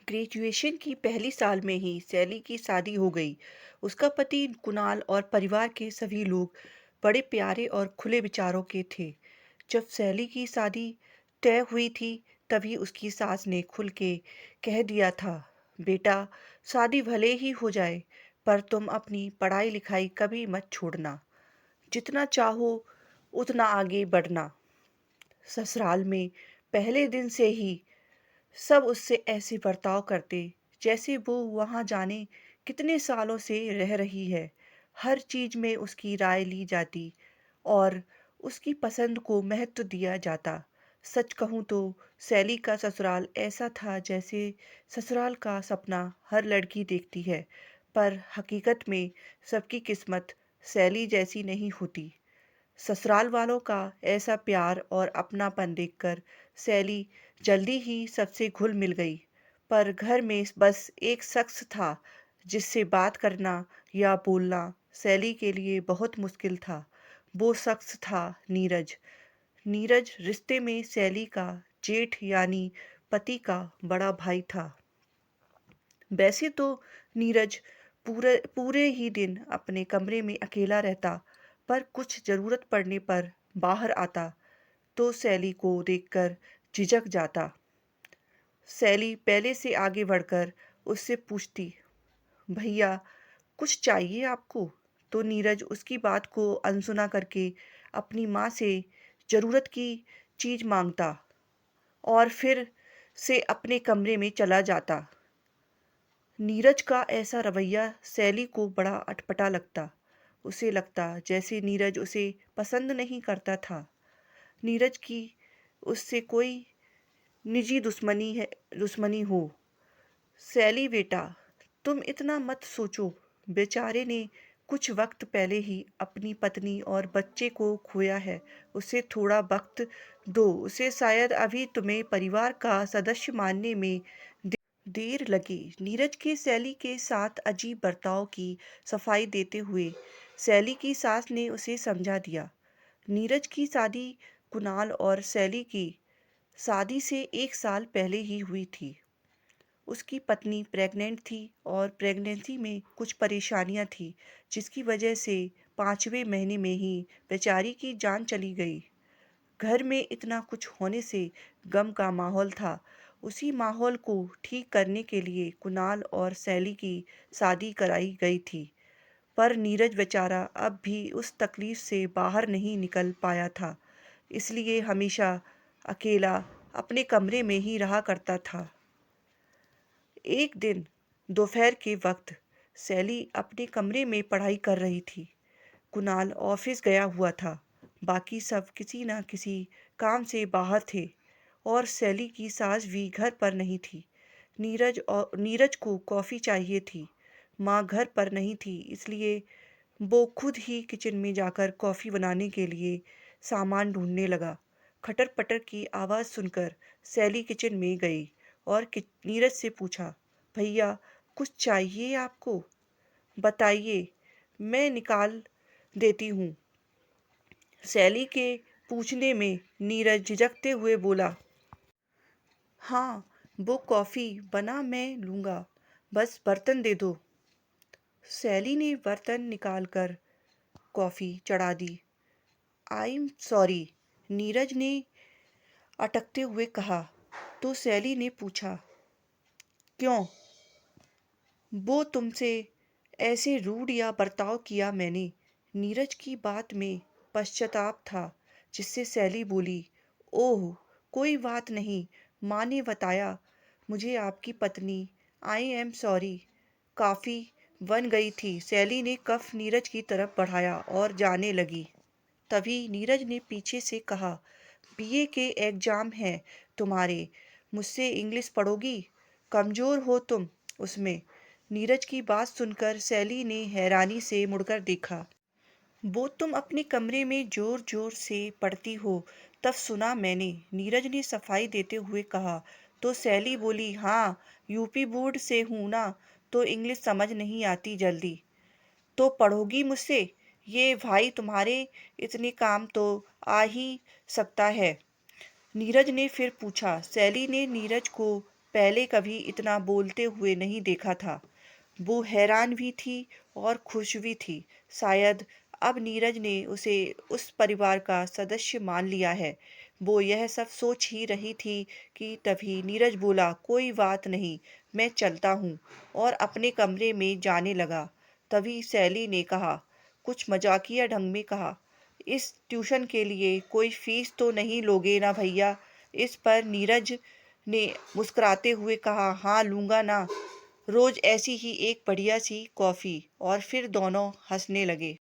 Graduation की पहली साल में ही सैली की शादी हो गई। उसका पति कुणाल और परिवार के सभी लोग बड़े प्यारे और खुले विचारों के थे। जब सैली की शादी तय हुई थी, तभी उसकी सास ने खुल के कह दिया था, बेटा, शादी भले ही हो जाए, पर तुम अपनी पढ़ाई लिखाई कभी मत छोड़ना। जितना चाहो उतना आगे बढ़ना। ससुराल में पहले दिन से ही सब उससे ऐसे बर्ताव करते जैसे वो वहाँ जाने कितने सालों से रह रही है। हर चीज में उसकी राय ली जाती और उसकी पसंद को महत्व दिया जाता। सच कहूँ तो सैली का ससुराल ऐसा था जैसे ससुराल का सपना हर लड़की देखती है, पर हकीकत में सबकी किस्मत सैली जैसी नहीं होती। ससुराल वालों का ऐसा प्यार और अपनापन देखकर सैली जल्दी ही सबसे घुल मिल गई। पर घर में बस एक शख्स था जिससे बात करना या बोलना सैली के लिए बहुत मुश्किल था। वो शख्स था नीरज। नीरज रिश्ते में सैली का जेठ यानी पति का बड़ा भाई था। वैसे तो नीरज पूरे पूरे ही दिन अपने कमरे में अकेला रहता, पर कुछ जरूरत पड़ने पर बाहर आता तो सैली को देखकर झिझक जाता। सैली पहले से आगे बढ़कर उससे पूछती, भैया, कुछ चाहिए आपको? तो नीरज उसकी बात को अनसुना करके अपनी माँ से जरूरत की चीज मांगता और फिर से अपने कमरे में चला जाता। नीरज का ऐसा रवैया सैली को बड़ा अटपटा लगता। उसे लगता जैसे नीरज उसे पसंद नहीं करता था। नीरज की उससे कोई निजी दुश्मनी हो। सैली बेटा, तुम इतना मत सोचो। बेचारे ने कुछ वक्त पहले ही अपनी पत्नी और बच्चे को खोया है। उसे थोड़ा वक्त दो। उसे शायद अभी तुम्हें परिवार का सदस्य मानने में देर लगी। नीरज के सैली के साथ अजीब बर्ताव की सफाई देते हुए सैली की सास ने उसे समझा दिया। नीरज की शादी कुणाल और सैली की शादी से एक साल पहले ही हुई थी। उसकी पत्नी प्रेग्नेंट थी और प्रेगनेंसी में कुछ परेशानियां थी, जिसकी वजह से 5वें महीने में ही बेचारी की जान चली गई। घर में इतना कुछ होने से गम का माहौल था। उसी माहौल को ठीक करने के लिए कुणाल और सैली की शादी कराई गई थी। पर नीरज बेचारा अब भी उस तकलीफ से बाहर नहीं निकल पाया था, इसलिए हमेशा अकेला अपने कमरे में ही रहा करता था। एक दिन दोपहर के वक्त सैली अपने कमरे में पढ़ाई कर रही थी। कुणाल ऑफिस गया हुआ था। बाकी सब किसी न किसी काम से बाहर थे और सैली की सास भी घर पर नहीं थी। नीरज को कॉफ़ी चाहिए थी। माँ घर पर नहीं थी, इसलिए वो खुद ही किचन में जाकर कॉफ़ी बनाने के लिए सामान ढूंढने लगा। खटर पटर की आवाज़ सुनकर सैली किचन में गई और नीरज से पूछा, भैया, कुछ चाहिए आपको? बताइए, मैं निकाल देती हूँ। सैली के पूछने में नीरज झिझकते हुए बोला, हाँ, वो कॉफ़ी बना मैं लूँगा, बस बर्तन दे दो। सैली ने बर्तन निकालकर कॉफ़ी चढ़ा दी। आई एम सॉरी, नीरज ने अटकते हुए कहा। तो सैली ने पूछा, क्यों? वो तुमसे ऐसे रूड या बर्ताव किया मैंने? नीरज की बात में पश्चाताप था, जिससे सैली बोली, ओह, कोई बात नहीं। माँ ने बताया मुझे आपकी पत्नी आई एम सॉरी काफ़ी बन गई थी। सैली ने कफ नीरज की तरफ बढ़ाया और जाने लगी। तभी नीरज ने पीछे से कहा, बीए के एग्जाम हैं तुम्हारे, मुझसे इंग्लिश पढ़ोगी? कमज़ोर हो तुम उसमें। नीरज की बात सुनकर सैली ने हैरानी से मुड़कर देखा। वो तुम अपने कमरे में जोर जोर से पढ़ती हो, तब सुना मैंने, नीरज ने सफाई देते हुए कहा। तो सैली बोली, हाँ, यूपी बोर्ड से हूँ ना, तो इंग्लिश समझ नहीं आती जल्दी। तो पढ़ोगी मुझसे? ये भाई तुम्हारे इतने काम तो आ ही सकता है। नीरज ने फिर पूछा। सैली ने नीरज को पहले कभी इतना बोलते हुए नहीं देखा था। वो हैरान भी थी और खुश भी थी। शायद अब नीरज ने उसे उस परिवार का सदस्य मान लिया है। वो यह सब सोच ही रही थी कि तभी नीरज बोला, कोई बात नहीं, मैं चलता हूँ, और अपने कमरे में जाने लगा। तभी सैली ने कहा, कुछ मजाकिया ढंग में कहा, इस ट्यूशन के लिए कोई फीस तो नहीं लोगे ना भैया? इस पर नीरज ने मुस्कुराते हुए कहा, हाँ लूँगा ना, रोज़ ऐसी ही एक बढ़िया सी कॉफ़ी। और फिर दोनों हंसने लगे।